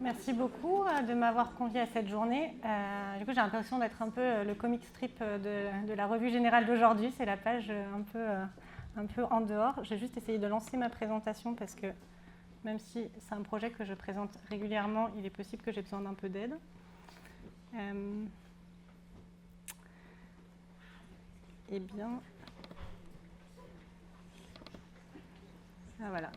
Merci beaucoup de m'avoir conviée à cette journée. Du coup, j'ai l'impression d'être un peu le comic strip de la revue générale d'aujourd'hui. C'est la page un peu en dehors. J'ai juste essayé de lancer ma présentation parce que même si c'est un projet que je présente régulièrement, il est possible que j'ai besoin d'un peu d'aide. Eh bien, voilà.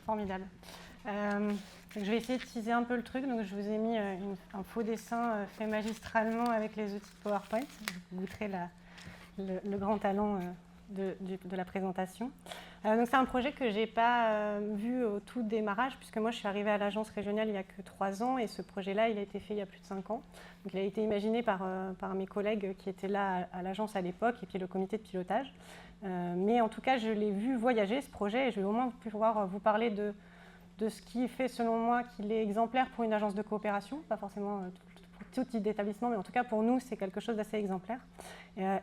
Formidable. Je vais essayer de teaser un peu le truc. Donc, je vous ai mis un faux dessin fait magistralement avec les outils de PowerPoint. Vous goûterez le grand talent de la présentation. Donc, c'est un projet que je n'ai pas vu au tout démarrage, puisque moi, je suis arrivée à l'agence régionale il n'y a que 3 ans, et ce projet-là, il a été fait il y a plus de 5 ans. Donc, il a été imaginé par mes collègues qui étaient là à l'agence à l'époque, et puis le comité de pilotage. Mais en tout cas, je l'ai vu voyager, ce projet, et je vais au moins pouvoir vous parler de ce qui fait, selon moi, qu'il est exemplaire pour une agence de coopération, pas forcément pour tout type d'établissement, mais en tout cas, pour nous, c'est quelque chose d'assez exemplaire.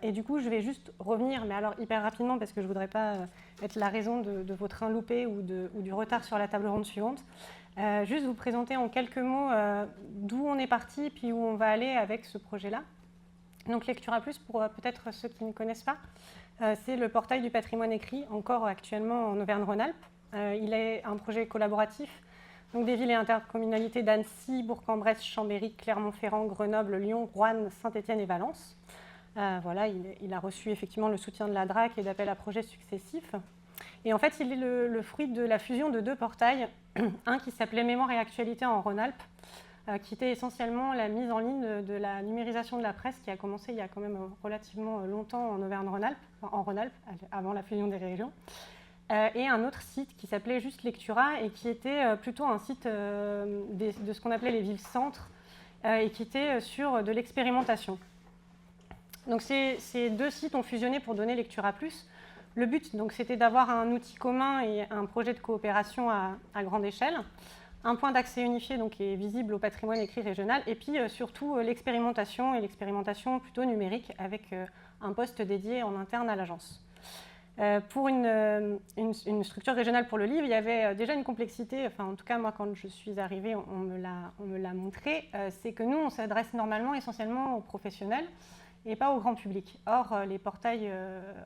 Et du coup, je vais juste revenir, mais alors hyper rapidement, parce que je ne voudrais pas être la raison de vos trains loupés ou du retard sur la table ronde suivante. Juste vous présenter en quelques mots d'où on est parti, puis où on va aller avec ce projet-là. Donc, Lectura Plus, pour peut-être ceux qui ne connaissent pas, c'est le portail du patrimoine écrit, encore actuellement en Auvergne-Rhône-Alpes. Il est un projet collaboratif, donc des villes et intercommunalités d'Annecy, Bourg-en-Bresse, Chambéry, Clermont-Ferrand, Grenoble, Lyon, Roanne, Saint-Étienne et Valence. Voilà, il a reçu effectivement le soutien de la DRAC et d'appels à projets successifs. Et en fait, il est le fruit de la fusion de 2 portails, un qui s'appelait Mémoire et Actualité en Rhône-Alpes, qui était essentiellement la mise en ligne de la numérisation de la presse qui a commencé il y a quand même relativement longtemps en Auvergne-Rhône-Alpes, en Rhône-Alpes, avant la fusion des régions. Et un autre site qui s'appelait juste Lectura et qui était plutôt un site de ce qu'on appelait les villes-centres et qui était sur de l'expérimentation. Donc ces 2 sites ont fusionné pour donner Lectura Plus. Le but, donc, c'était d'avoir un outil commun et un projet de coopération à grande échelle, un point d'accès unifié donc, qui est visible au patrimoine écrit régional, et puis surtout l'expérimentation, et l'expérimentation plutôt numérique avec un poste dédié en interne à l'agence. Pour une structure régionale pour le livre, il y avait déjà une complexité, enfin en tout cas moi quand je suis arrivée, on me l'a montré, c'est que nous on s'adresse normalement essentiellement aux professionnels et pas au grand public. Or les portails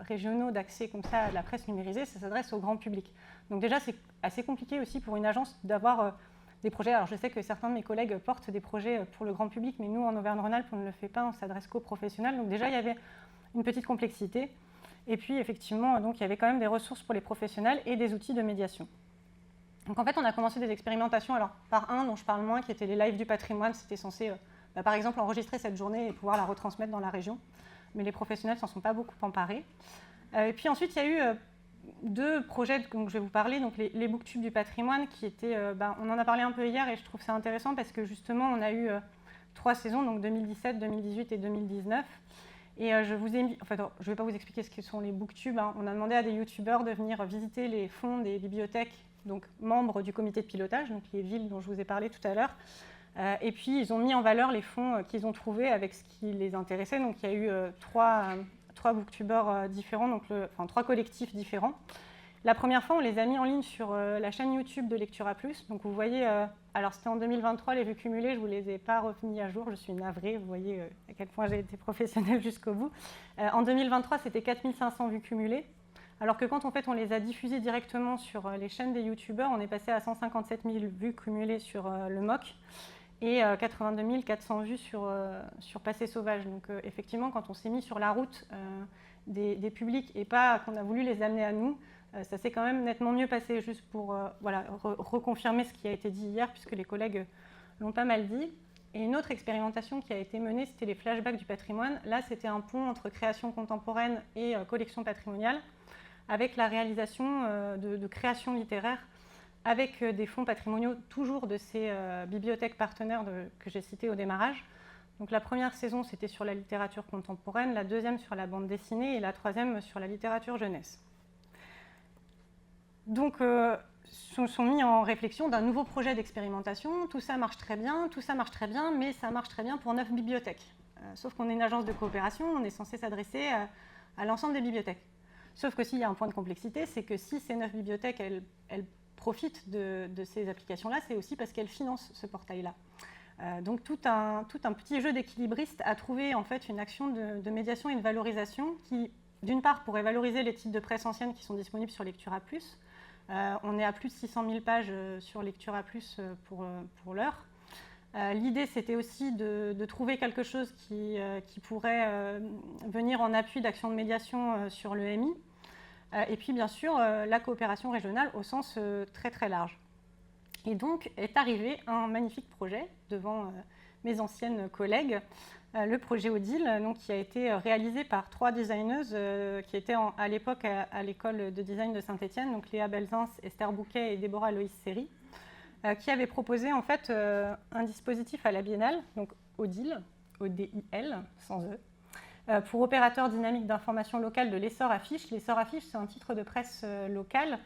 régionaux d'accès comme ça à la presse numérisée, ça s'adresse au grand public. Donc déjà c'est assez compliqué aussi pour une agence d'avoir des projets. Alors je sais que certains de mes collègues portent des projets pour le grand public, mais nous en Auvergne-Rhône-Alpes on ne le fait pas, on s'adresse qu'aux professionnels. Donc déjà il y avait une petite complexité. Et puis, effectivement, donc, il y avait quand même des ressources pour les professionnels et des outils de médiation. Donc, en fait, on a commencé des expérimentations, alors par un dont je parle moins, qui étaient les lives du patrimoine. C'était censé, par exemple, enregistrer cette journée et pouvoir la retransmettre dans la région. Mais les professionnels ne s'en sont pas beaucoup emparés. Et puis ensuite, il y a eu 2 projets dont je vais vous parler. Donc, les booktubes du patrimoine, qui étaient, on en a parlé un peu hier, et je trouve ça intéressant parce que justement, on a eu 3 saisons, donc 2017, 2018 et 2019. Et je ne vais pas vous expliquer ce que sont les booktubes. On a demandé à des youtubeurs de venir visiter les fonds des bibliothèques, donc membres du comité de pilotage, donc les villes dont je vous ai parlé tout à l'heure. Et puis, ils ont mis en valeur les fonds qu'ils ont trouvés avec ce qui les intéressait. Donc, il y a eu 3 booktubeurs différents, donc 3 collectifs différents. La première fois, on les a mis en ligne sur la chaîne YouTube de Lectura Plus. Donc, vous voyez, alors c'était en 2023, les vues cumulées, je ne vous les ai pas remis à jour, je suis navrée, vous voyez à quel point j'ai été professionnelle jusqu'au bout. En 2023, c'était 4500 vues cumulées, alors que quand en fait, on les a diffusées directement sur les chaînes des youtubeurs, on est passé à 157 000 vues cumulées sur le MOC et 82 400 vues sur Passé Sauvage. Donc effectivement, quand on s'est mis sur la route des publics et pas qu'on a voulu les amener à nous, ça s'est quand même nettement mieux passé, juste pour reconfirmer ce qui a été dit hier, puisque les collègues l'ont pas mal dit. Et une autre expérimentation qui a été menée, c'était les flashbacks du patrimoine. Là, c'était un pont entre création contemporaine et collection patrimoniale, avec la réalisation de créations littéraires, avec des fonds patrimoniaux, toujours de ces bibliothèques partenaires que j'ai citées au démarrage. Donc la première saison, c'était sur la littérature contemporaine, la deuxième sur la bande dessinée et la troisième sur la littérature jeunesse. Donc, sont mis en réflexion d'un nouveau projet d'expérimentation. Tout ça marche très bien, mais ça marche très bien pour 9 bibliothèques. Sauf qu'on est une agence de coopération, on est censé s'adresser à l'ensemble des bibliothèques. Sauf que s'il y a un point de complexité, c'est que si ces 9 bibliothèques, elles profitent de ces applications-là, c'est aussi parce qu'elles financent ce portail-là. Donc tout un petit jeu d'équilibriste à trouver en fait une action de médiation et de valorisation qui, d'une part, pourrait valoriser les titres de presse anciennes qui sont disponibles sur Lectura+. On est à plus de 600 000 pages sur Lectura+, pour l'heure. L'idée, c'était aussi de trouver quelque chose qui pourrait venir en appui d'actions de médiation sur l'EMI. Et puis, bien sûr, la coopération régionale au sens très, très large. Et donc, est arrivé un magnifique projet devant mes anciennes collègues, le projet Odile, donc, qui a été réalisé par 3 designeuses qui étaient à l'époque à l'école de design de Saint-Étienne, donc Léa Belzins, Esther Bouquet et Déborah Loïs Seri, qui avaient proposé en fait un dispositif à la Biennale, donc Odile, O-D-I-L, sans E, pour opérateur dynamique d'information locale de l'Essor Affiche. L'Essor Affiche, c'est un titre de presse local.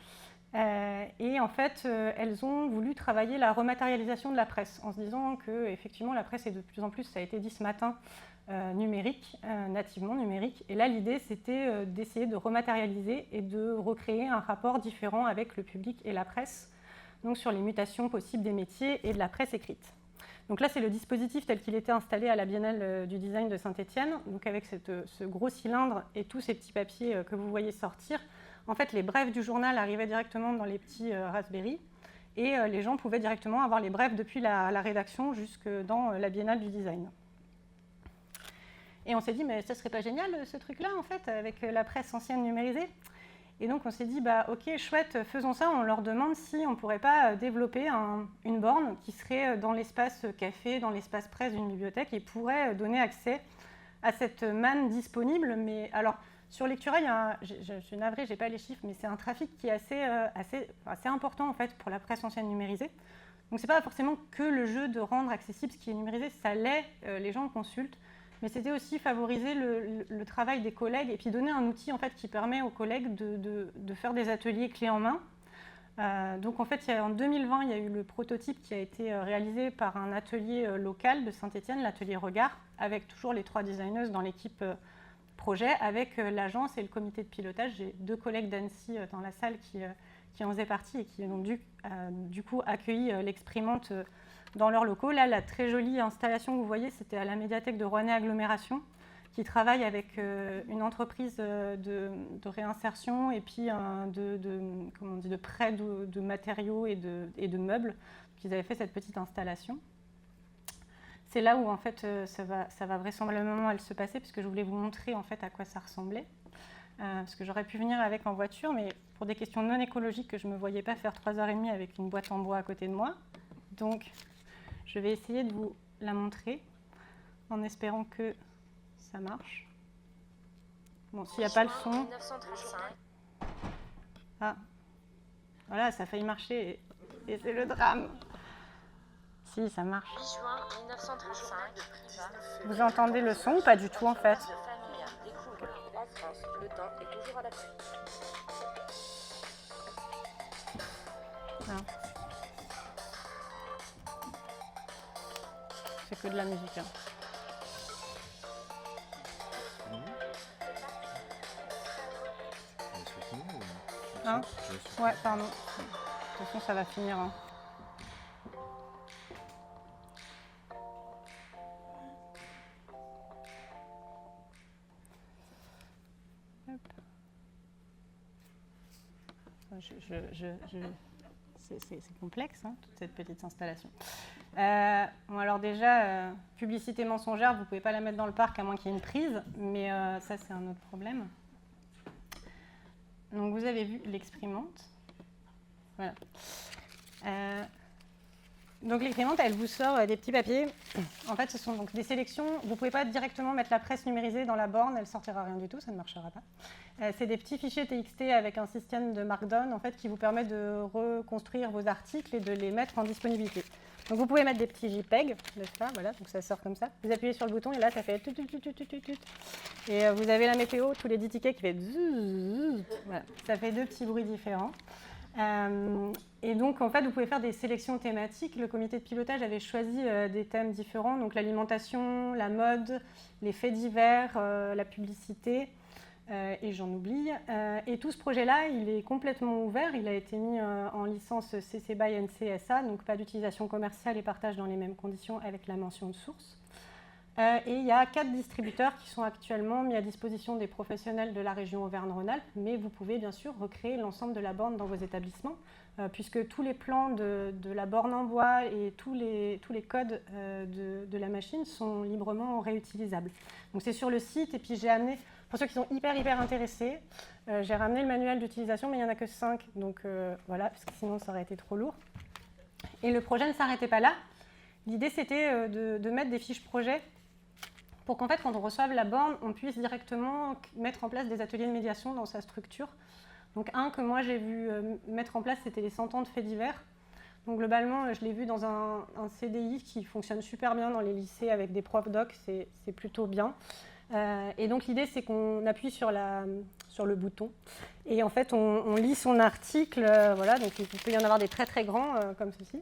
Et en fait, elles ont voulu travailler la rematérialisation de la presse en se disant que effectivement la presse est de plus en plus, ça a été dit ce matin, numérique, nativement numérique. Et là, l'idée, c'était d'essayer de rematérialiser et de recréer un rapport différent avec le public et la presse, donc sur les mutations possibles des métiers et de la presse écrite. Donc là, c'est le dispositif tel qu'il était installé à la Biennale du design de Saint-Étienne, donc avec ce gros cylindre et tous ces petits papiers que vous voyez sortir. En fait, les brèves du journal arrivaient directement dans les petits Raspberry et les gens pouvaient directement avoir les brèves depuis la rédaction jusque dans la Biennale du design. Et on s'est dit, mais ça serait pas génial ce truc-là, en fait, avec la presse ancienne numérisée? Et donc on s'est dit, bah, ok, chouette, faisons ça. On leur demande si on ne pourrait pas développer une borne qui serait dans l'espace café, dans l'espace presse d'une bibliothèque et pourrait donner accès à cette manne disponible. Mais alors, sur Lectura, je suis navrée, je n'ai pas les chiffres, mais c'est un trafic qui est assez important en fait, pour la presse ancienne numérisée. Donc ce n'est pas forcément que le jeu de rendre accessible ce qui est numérisé, ça l'est, les gens le consultent, mais c'était aussi favoriser le travail des collègues et puis donner un outil en fait, qui permet aux collègues de faire des ateliers clés en main. Donc en fait, en 2020, il y a eu le prototype qui a été réalisé par un atelier local de Saint-Étienne, l'atelier Regard, avec toujours les 3 designeuses dans l'équipe projet, avec l'agence et le comité de pilotage. J'ai 2 collègues d'Annecy dans la salle qui en faisaient partie et qui ont du coup accueilli l'exprimante dans leurs locaux. Là, la très jolie installation que vous voyez, c'était à la médiathèque de Rouennais Agglomération, qui travaille avec une entreprise de réinsertion et puis de prêt de matériaux et de meubles. Ils avaient fait cette petite installation. C'est là où en fait ça va vraisemblablement se passer, puisque je voulais vous montrer en fait à quoi ça ressemblait. Parce que j'aurais pu venir avec en voiture, mais pour des questions non écologiques, je ne me voyais pas faire 3h30 avec une boîte en bois à côté de moi. Donc je vais essayer de vous la montrer en espérant que ça marche. Bon, s'il n'y a pas le son. Ah, voilà, ça a failli marcher et c'est le drame. Si, ça marche. 8 juin 1935, vous entendez le son ou pas du tout en fait? La France, le temps est toujours à la pluie. Non. C'est que de la musique. Hein. Hein? Ouais, pardon. De toute façon, ça va finir. Hein. C'est complexe, hein, toute cette petite installation. Bon, alors déjà, publicité mensongère, vous ne pouvez pas la mettre dans le parc à moins qu'il y ait une prise, mais ça, c'est un autre problème. Donc, vous avez vu l'exprimante. Voilà. Donc, l'exprimante, elle vous sort des petits papiers. En fait, ce sont donc des sélections. Vous ne pouvez pas directement mettre la presse numérisée dans la borne, elle ne sortira rien du tout, ça ne marchera pas. C'est des petits fichiers TXT avec un système de Markdown en fait, qui vous permet de reconstruire vos articles et de les mettre en disponibilité. Donc, vous pouvez mettre des petits JPEG, n'est-ce pas? Voilà, donc ça sort comme ça. Vous appuyez sur le bouton et là, ça fait tut, tut, tut, tut, tut, tut. Et vous avez la météo, tous les 10 tickets qui fait zzzz. Voilà, ça fait 2 petits bruits différents. Et donc, en fait, vous pouvez faire des sélections thématiques. Le comité de pilotage avait choisi des thèmes différents, donc l'alimentation, la mode, les faits divers, la publicité, et j'en oublie. Et tout ce projet-là, il est complètement ouvert. Il a été mis en licence CC BY NCSA, donc pas d'utilisation commerciale et partage dans les mêmes conditions avec la mention de source. Et il y a 4 distributeurs qui sont actuellement mis à disposition des professionnels de la région Auvergne-Rhône-Alpes, mais vous pouvez bien sûr recréer l'ensemble de la borne dans vos établissements, puisque tous les plans de la borne en bois et tous les codes de la machine sont librement réutilisables. Donc c'est sur le site, et puis j'ai amené, pour ceux qui sont hyper intéressés, j'ai ramené le manuel d'utilisation, mais il n'y en a que 5, donc voilà, parce que sinon ça aurait été trop lourd. Et le projet ne s'arrêtait pas là. L'idée c'était de mettre des fiches projets pour qu'en fait, quand on reçoive la borne, on puisse directement mettre en place des ateliers de médiation dans sa structure. Donc un que moi j'ai vu mettre en place, c'était les 100 ans de faits divers. Donc globalement, je l'ai vu dans un CDI qui fonctionne super bien dans les lycées avec des profs doc, c'est plutôt bien. Et donc l'idée, c'est qu'on appuie sur le bouton. Et en fait, on lit son article, voilà, donc il peut y en avoir des très grands comme ceci.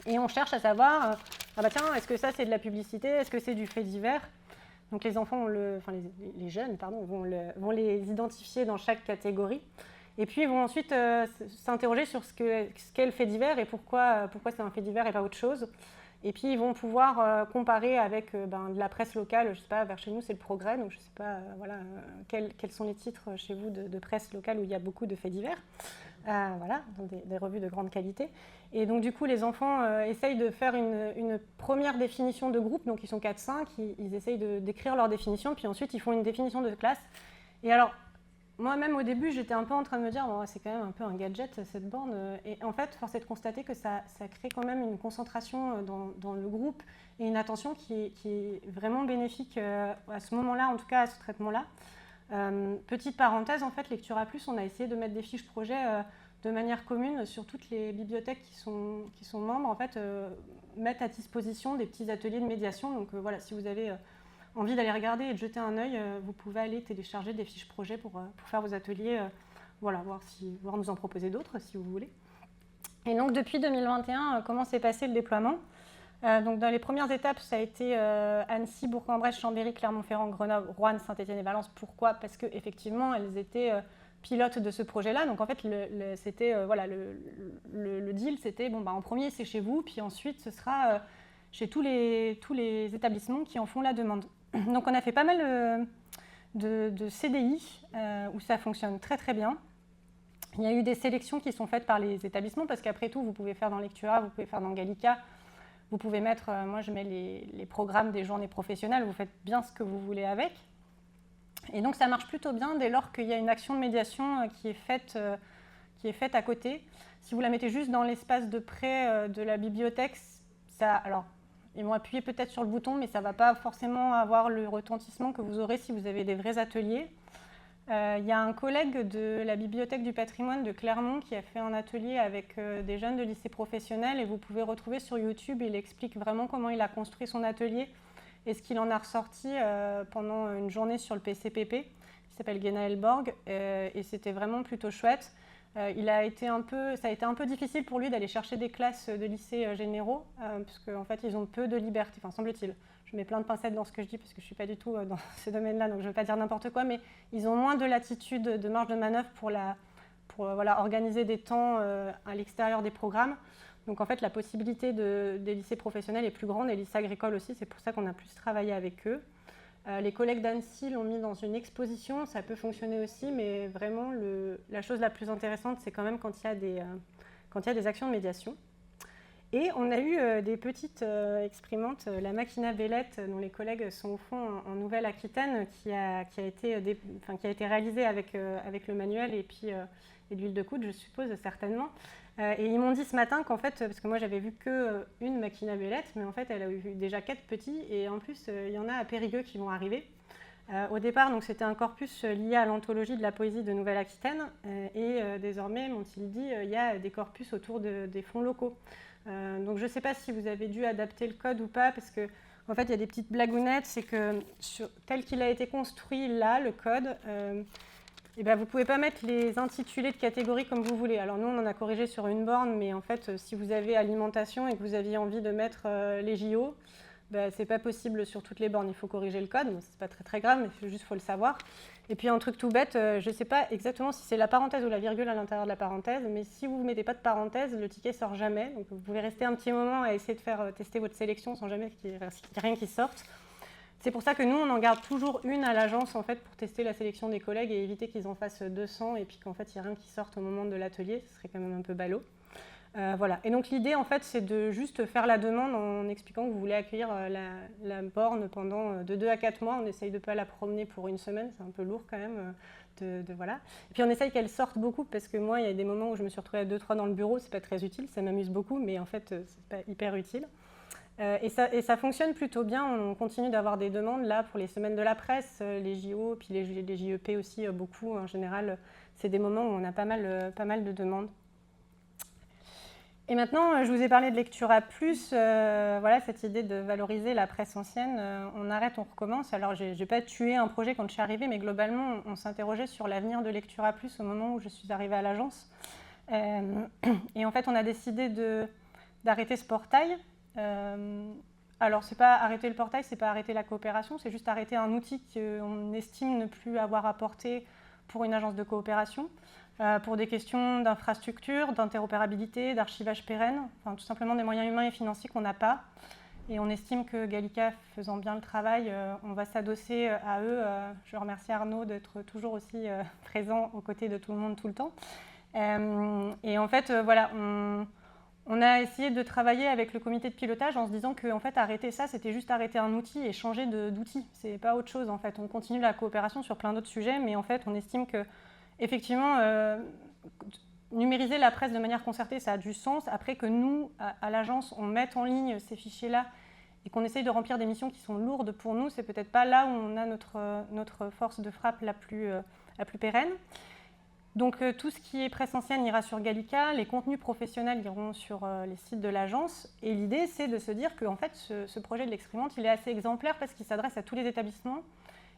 Et on cherche à savoir... ah bah tiens, est-ce que ça c'est de la publicité? Est-ce que c'est du fait divers? Donc les enfants, les jeunes, pardon, vont les identifier dans chaque catégorie. Et puis ils vont ensuite s'interroger sur ce qu'est le fait divers et pourquoi c'est un fait divers et pas autre chose. Et puis ils vont pouvoir comparer avec de la presse locale. Je ne sais pas, vers chez nous c'est le Progrès, donc je ne sais pas voilà, quels sont les titres chez vous de presse locale où il y a beaucoup de faits divers. Voilà, donc des revues de grande qualité. Et donc du coup, les enfants essayent de faire une première définition de groupe, donc ils sont 4-5, ils essayent d'écrire leur définition, puis ensuite ils font une définition de classe. Et alors, moi-même au début, j'étais un peu en train de me dire, bon, c'est quand même un peu un gadget cette borne. Et en fait, force est de constater que ça crée quand même une concentration dans le groupe et une attention qui est vraiment bénéfique à ce moment-là, en tout cas à ce traitement-là. Petite parenthèse, en fait, Lectura Plus, on a essayé de mettre des fiches projets de manière commune sur toutes les bibliothèques qui sont membres, en fait, mettent à disposition des petits ateliers de médiation. Donc voilà, si vous avez envie d'aller regarder et de jeter un œil, vous pouvez aller télécharger des fiches projets pour faire vos ateliers, voilà, voir nous en proposer d'autres si vous voulez. Et donc depuis 2021, comment s'est passé le déploiement? Donc dans les premières étapes, ça a été Annecy, Bourg-en-Bresse, Chambéry, Clermont-Ferrand, Grenoble, Roanne, Saint-Étienne et Valence. Pourquoi? Parce qu'effectivement, elles étaient pilotes de ce projet-là. Donc en fait, c'était, voilà, le deal, c'était, bon, bah, en premier, c'est chez vous, puis ensuite, ce sera chez tous les établissements qui en font la demande. Donc on a fait pas mal de CDI où ça fonctionne très bien. Il y a eu des sélections qui sont faites par les établissements, parce qu'après tout, vous pouvez faire dans Lectura, vous pouvez faire dans Gallica. Vous pouvez mettre, moi je mets les programmes des journées professionnelles, vous faites bien ce que vous voulez avec. Et donc ça marche plutôt bien dès lors qu'il y a une action de médiation qui est faite à côté. Si vous la mettez juste dans l'espace de près de la bibliothèque, alors ils vont appuyer peut-être sur le bouton, mais ça ne va pas forcément avoir le retentissement que vous aurez si vous avez des vrais ateliers. Il y a un collègue de la Bibliothèque du patrimoine de Clermont qui a fait un atelier avec des jeunes de lycée professionnel et vous pouvez retrouver sur YouTube, il explique vraiment comment il a construit son atelier et ce qu'il en a ressorti pendant une journée sur le PCPP qui s'appelle Genaël Borg et c'était vraiment plutôt chouette. Ça a été un peu difficile pour lui d'aller chercher des classes de lycées généraux parce qu'en fait ils ont peu de liberté, enfin semble-t-il. Je mets plein de pincettes dans ce que je dis parce que je ne suis pas du tout dans ce domaine-là, donc je ne veux pas dire n'importe quoi, mais ils ont moins de latitude, de marge de manœuvre pour voilà, organiser des temps à l'extérieur des programmes. Donc en fait, la possibilité des lycées professionnels est plus grande, et lycées agricoles aussi, c'est pour ça qu'on a plus travaillé avec eux. Les collègues d'Annecy l'ont mis dans une exposition, ça peut fonctionner aussi, mais vraiment la chose la plus intéressante, c'est quand même quand il y a des actions de médiation. Et on a eu des petites expérimentes, la Machina Bellette, dont les collègues sont au fond en Nouvelle-Aquitaine, qui a été réalisée avec le manuel et puis et l'huile de coude, je suppose, certainement. Et ils m'ont dit ce matin qu'en fait, parce que moi j'avais vu qu'une Machina Bellette, mais en fait elle a eu déjà 4 petits, et en plus il y en a à Périgueux qui vont arriver. Au départ, donc, c'était un corpus lié à l'anthologie de la poésie de Nouvelle-Aquitaine, et désormais, m'ont-ils dit, il y a des corpus autour des fonds locaux. Donc je ne sais pas si vous avez dû adapter le code ou pas, parce que en fait il y a des petites blagounettes, c'est que tel qu'il a été construit là, le code, Et ben, vous ne pouvez pas mettre les intitulés de catégories comme vous voulez. Alors nous, on en a corrigé sur une borne, mais en fait, si vous avez alimentation et que vous aviez envie de mettre les JO, ben, ce n'est pas possible sur toutes les bornes. Il faut corriger le code, ce n'est pas très, très grave, mais il faut le savoir. Et puis un truc tout bête, je ne sais pas exactement si c'est la parenthèse ou la virgule à l'intérieur de la parenthèse, mais si vous ne mettez pas de parenthèse, le ticket ne sort jamais. Donc vous pouvez rester un petit moment à essayer de faire tester votre sélection sans jamais qu'il n'y ait rien qui sorte. C'est pour ça que nous, on en garde toujours une à l'agence en fait, pour tester la sélection des collègues et éviter qu'ils en fassent 200 et puis qu'en fait, il n'y ait rien qui sorte au moment de l'atelier. Ce serait quand même un peu ballot. Voilà. Et donc l'idée, en fait, c'est de juste faire la demande en expliquant que vous voulez accueillir la borne pendant de 2 à 4 mois. On essaye de ne pas la promener pour une semaine, c'est un peu lourd quand même. Voilà. Et puis on essaye qu'elle sorte beaucoup parce que moi, il y a des moments où je me suis retrouvée à 2-3 dans le bureau, c'est pas très utile, ça m'amuse beaucoup, mais en fait, c'est pas hyper utile. Et ça fonctionne plutôt bien. On continue d'avoir des demandes là pour les semaines de la presse, les JO, puis les JEP aussi, beaucoup. En général, c'est des moments où on a pas mal de demandes. Et maintenant, je vous ai parlé de Lectura Plus, voilà, cette idée de valoriser la presse ancienne. On arrête, on recommence. Alors, je n'ai pas tué un projet quand je suis arrivée, mais globalement, on s'interrogeait sur l'avenir de Lectura Plus au moment où je suis arrivée à l'agence. Et en fait, on a décidé d'arrêter ce portail. Alors, c'est pas arrêter le portail, c'est pas arrêter la coopération, c'est juste arrêter un outil qu'on estime ne plus avoir apporté pour une agence de coopération, pour des questions d'infrastructure, d'interopérabilité, d'archivage pérenne, enfin, tout simplement des moyens humains et financiers qu'on n'a pas. Et on estime que Gallica, faisant bien le travail, on va s'adosser à eux. Je remercie Arnaud d'être toujours aussi présent aux côtés de tout le monde tout le temps. Et en fait, voilà, on a essayé de travailler avec le comité de pilotage en se disant que en fait, arrêter ça, c'était juste arrêter un outil et changer d'outil. C'est pas autre chose en fait. On continue la coopération sur plein d'autres sujets, mais en fait, on estime que effectivement, numériser la presse de manière concertée, ça a du sens. Après que nous, à l'agence, on mette en ligne ces fichiers-là et qu'on essaye de remplir des missions qui sont lourdes pour nous, c'est peut-être pas là où on a notre force de frappe la plus pérenne. Donc tout ce qui est presse ancienne ira sur Gallica, les contenus professionnels iront sur les sites de l'agence. Et l'idée, c'est de se dire que en fait, ce projet de l'Exprimante, il est assez exemplaire parce qu'il s'adresse à tous les établissements.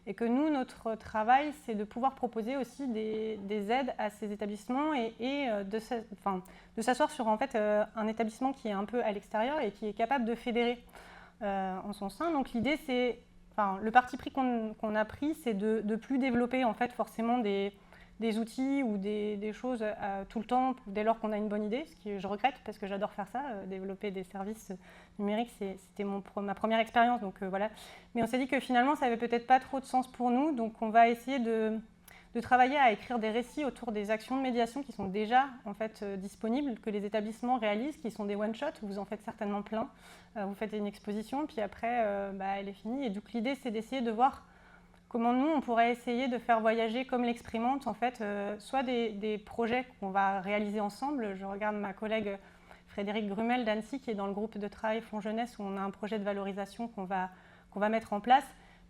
Et que nous, notre travail, c'est de pouvoir proposer aussi des aides à ces établissements et de s'asseoir sur en fait, un établissement qui est un peu à l'extérieur et qui est capable de fédérer en son sein. Donc l'idée, c'est, le parti pris qu'on a pris, c'est de ne plus développer en fait, forcément des outils ou des choses tout le temps dès lors qu'on a une bonne idée, ce que je regrette parce que j'adore faire ça, développer des services numériques, c'était ma première expérience, donc voilà. Mais on s'est dit que finalement ça n'avait peut-être pas trop de sens pour nous, donc on va essayer de travailler à écrire des récits autour des actions de médiation qui sont déjà en fait disponibles, que les établissements réalisent, qui sont des one-shots, vous en faites certainement plein, vous faites une exposition, puis après elle est finie, et donc l'idée c'est d'essayer de voir comment nous, on pourrait essayer de faire voyager comme l'Exprimante, en fait, soit des projets qu'on va réaliser ensemble. Je regarde ma collègue Frédéric Grumel d'Annecy, qui est dans le groupe de travail Fonds Jeunesse, où on a un projet de valorisation qu'on va mettre en place.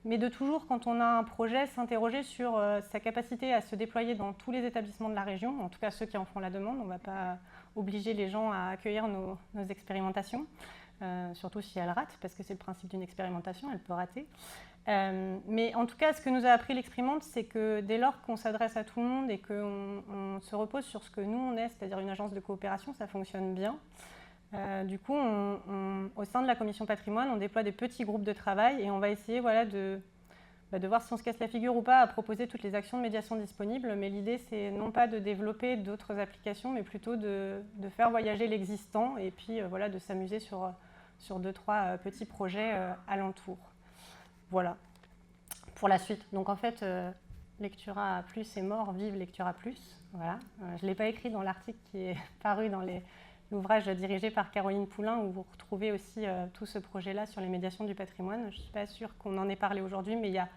Mais de toujours, quand on a un projet, s'interroger sur sa capacité à se déployer dans tous les établissements de la région, en tout cas ceux qui en font la demande. On ne va pas obliger les gens à accueillir nos expérimentations, surtout si elles ratent, parce que c'est le principe d'une expérimentation, elle peut rater. Mais en tout cas, ce que nous a appris l'Exprimante, c'est que dès lors qu'on s'adresse à tout le monde et qu'on se repose sur ce que nous on est, c'est-à-dire une agence de coopération, ça fonctionne bien. Du coup, au sein de la commission patrimoine, on déploie des petits groupes de travail et on va essayer de voir si on se casse la figure ou pas à proposer toutes les actions de médiation disponibles. Mais l'idée, c'est non pas de développer d'autres applications, mais plutôt de faire voyager l'existant et puis de s'amuser sur 2-3 petits projets alentours. Voilà, pour la suite. Donc en fait, Lectura Plus est mort, vive Lectura Plus. Voilà. Je ne l'ai pas écrit dans l'article qui est paru dans l'ouvrage dirigé par Caroline Poulain, où vous retrouvez aussi tout ce projet-là sur les médiations du patrimoine. Je ne suis pas sûre qu'on en ait parlé aujourd'hui, mais il y a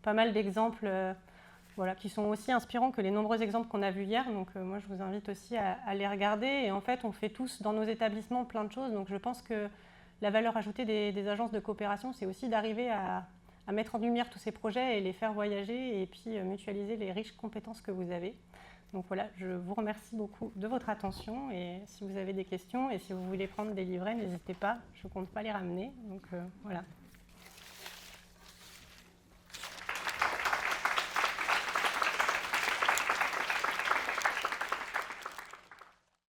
pas mal d'exemples qui sont aussi inspirants que les nombreux exemples qu'on a vus hier. Donc moi, je vous invite aussi à les regarder. Et en fait, on fait tous dans nos établissements plein de choses. Donc je pense que la valeur ajoutée des agences de coopération, c'est aussi d'arriver à mettre en lumière tous ces projets et les faire voyager et puis mutualiser les riches compétences que vous avez. Donc voilà, je vous remercie beaucoup de votre attention et si vous avez des questions et si vous voulez prendre des livrets, n'hésitez pas, je ne compte pas les ramener. Donc voilà.